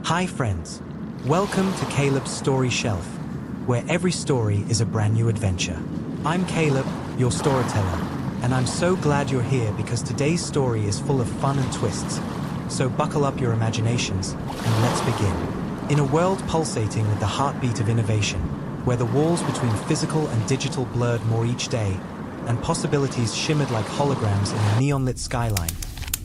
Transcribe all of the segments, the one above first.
Hi friends, welcome to Caleb's Story Shelf, where every story is a brand new adventure. I'm Caleb, your storyteller, and I'm so glad you're here because today's story is full of fun and twists. So buckle up your imaginations and let's begin. In a world pulsating with the heartbeat of innovation, where the walls between physical and digital blurred more each day, and possibilities shimmered like holograms in a neon-lit skyline,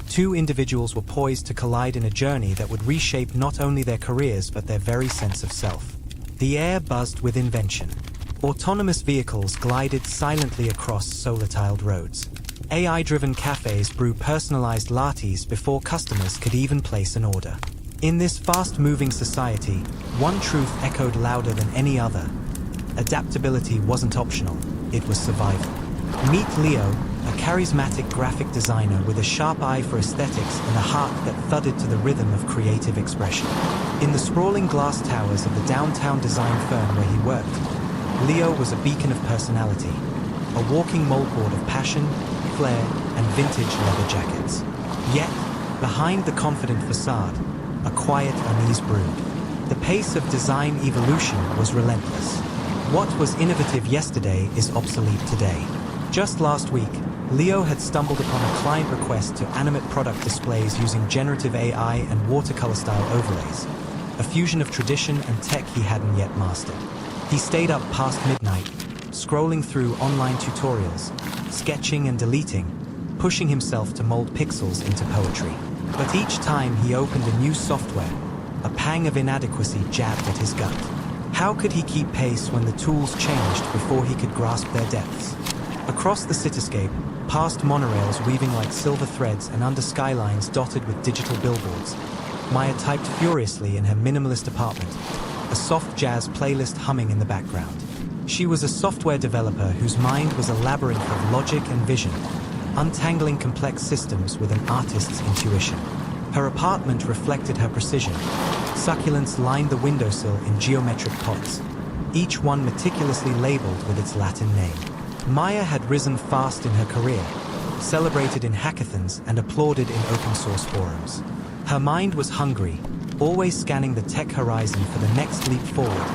two individuals were poised to collide in a journey that would reshape not only their careers but their very sense of self. The air buzzed with invention. Autonomous vehicles glided silently across solar-tiled roads. AI-driven cafes brew personalized lattes before customers could even place an order. In this fast-moving society, one truth echoed louder than any other. Adaptability wasn't optional, it was survival. Meet Leo, a charismatic graphic designer with a sharp eye for aesthetics and a heart that thudded to the rhythm of creative expression. In the sprawling glass towers of the downtown design firm where he worked, Leo was a beacon of personality, a walking moldboard of passion, flair, and vintage leather jackets. Yet, behind the confident facade, a quiet unease brewed. The pace of design evolution was relentless. What was innovative yesterday is obsolete today. Just last week, Leo had stumbled upon a client request to animate product displays using generative AI and watercolor-style overlays, a fusion of tradition and tech he hadn't yet mastered. He stayed up past midnight, scrolling through online tutorials, sketching and deleting, pushing himself to mold pixels into poetry. But each time he opened a new software, a pang of inadequacy jabbed at his gut. How could he keep pace when the tools changed before he could grasp their depths? Across the cityscape, past monorails weaving like silver threads and under skylines dotted with digital billboards, Maya typed furiously in her minimalist apartment, a soft jazz playlist humming in the background. She was a software developer whose mind was a labyrinth of logic and vision, untangling complex systems with an artist's intuition. Her apartment reflected her precision. Succulents lined the windowsill in geometric pots, each one meticulously labeled with its Latin name. Maya had risen fast in her career, celebrated in hackathons and applauded in open-source forums. Her mind was hungry, always scanning the tech horizon for the next leap forward: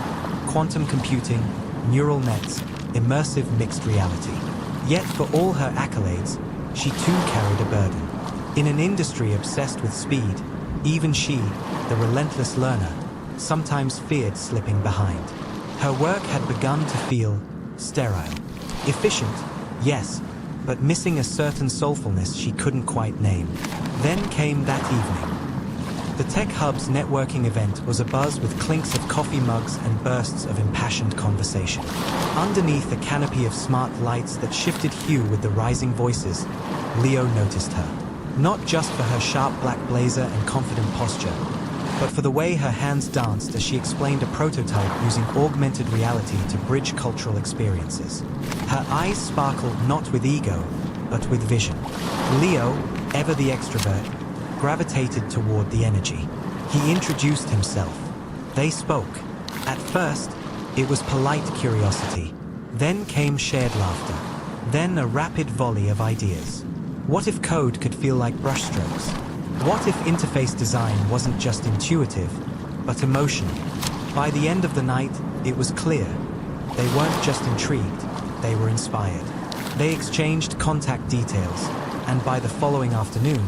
quantum computing, neural nets, immersive mixed reality. Yet for all her accolades, she too carried a burden. In an industry obsessed with speed, even she, the relentless learner, sometimes feared slipping behind. Her work had begun to feel sterile. Efficient, yes, but missing a certain soulfulness she couldn't quite name. Then came that evening. The Tech Hub's networking event was abuzz with clinks of coffee mugs and bursts of impassioned conversation. Underneath a canopy of smart lights that shifted hue with the rising voices, Leo noticed her. Not just for her sharp black blazer and confident posture, but for the way her hands danced as she explained a prototype using augmented reality to bridge cultural experiences. Her eyes sparkled not with ego, but with vision. Leo, ever the extrovert, gravitated toward the energy. He introduced himself. They spoke. At first, it was polite curiosity. Then came shared laughter. Then a rapid volley of ideas. What if code could feel like brushstrokes? What if interface design wasn't just intuitive, but emotional? By the end of the night, it was clear. They weren't just intrigued, they were inspired. They exchanged contact details, and by the following afternoon,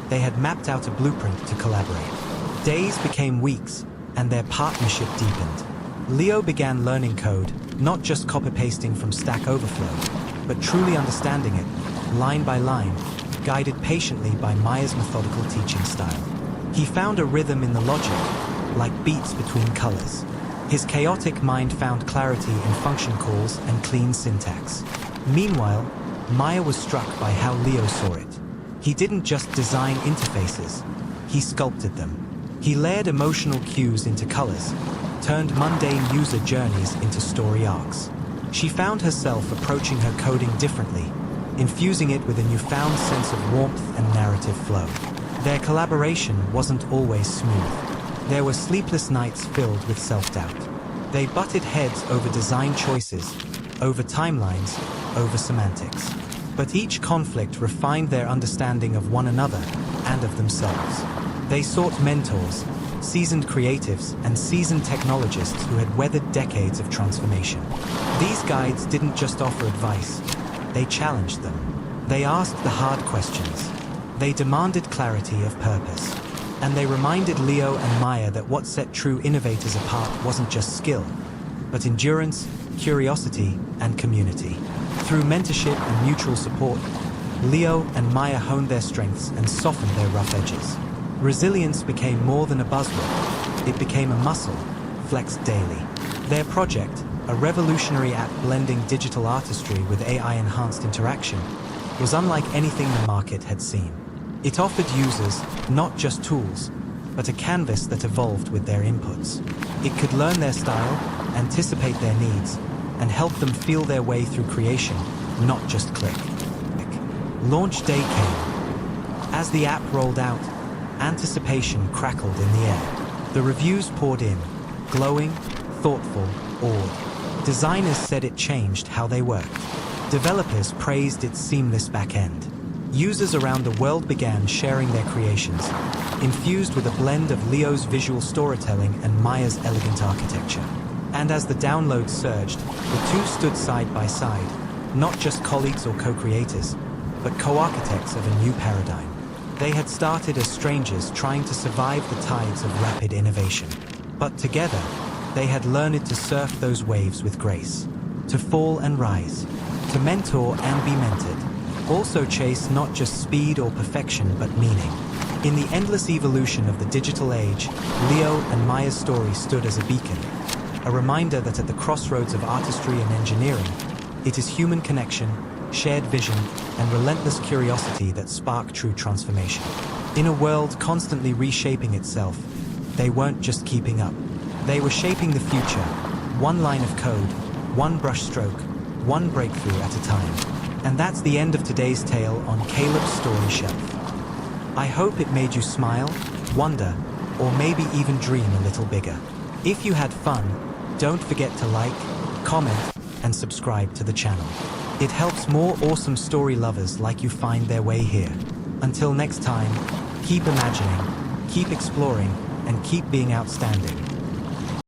they had mapped out a blueprint to collaborate. Days became weeks, and their partnership deepened. Leo began learning code, not just copy-pasting from Stack Overflow, but truly understanding it, line by line, guided patiently by Maya's methodical teaching style. He found a rhythm in the logic, like beats between colors. His chaotic mind found clarity in function calls and clean syntax. Meanwhile, Maya was struck by how Leo saw it. He didn't just design interfaces, he sculpted them. He layered emotional cues into colors, turned mundane user journeys into story arcs. She found herself approaching her coding differently, infusing it with a newfound sense of warmth and narrative flow. Their collaboration wasn't always smooth. There were sleepless nights filled with self-doubt. They butted heads over design choices, over timelines, over semantics. But each conflict refined their understanding of one another and of themselves. They sought mentors, seasoned creatives, and seasoned technologists who had weathered decades of transformation. These guides didn't just offer advice, they challenged them. They asked the hard questions. They demanded clarity of purpose. And they reminded Leo and Maya that what set true innovators apart wasn't just skill, but endurance, curiosity, and community. Through mentorship and mutual support, Leo and Maya honed their strengths and softened their rough edges. Resilience became more than a buzzword. It became a muscle, flexed daily. Their project, a revolutionary app blending digital artistry with AI-enhanced interaction, was unlike anything the market had seen. It offered users not just tools, but a canvas that evolved with their inputs. It could learn their style, anticipate their needs, and help them feel their way through creation, not just click. Launch day came. As the app rolled out, anticipation crackled in the air. The reviews poured in, glowing, thoughtful, awed. Designers said it changed how they worked. Developers praised its seamless back-end. Users around the world began sharing their creations, infused with a blend of Leo's visual storytelling and Maya's elegant architecture. And as the downloads surged, the two stood side by side, not just colleagues or co-creators, but co-architects of a new paradigm. They had started as strangers trying to survive the tides of rapid innovation. But together, they had learned to surf those waves with grace, to fall and rise, to mentor and be mentored. Also chase not just speed or perfection, but meaning. In the endless evolution of the digital age, Leo and Maya's story stood as a beacon, a reminder that at the crossroads of artistry and engineering, it is human connection, shared vision, and relentless curiosity that spark true transformation. In a world constantly reshaping itself, they weren't just keeping up. They were shaping the future, one line of code, one brush stroke, one breakthrough at a time. And that's the end of today's tale on Caleb's Story Shelf. I hope it made you smile, wonder, or maybe even dream a little bigger. If you had fun, don't forget to like, comment, and subscribe to the channel. It helps more awesome story lovers like you find their way here. Until next time, keep imagining, keep exploring, and keep being outstanding.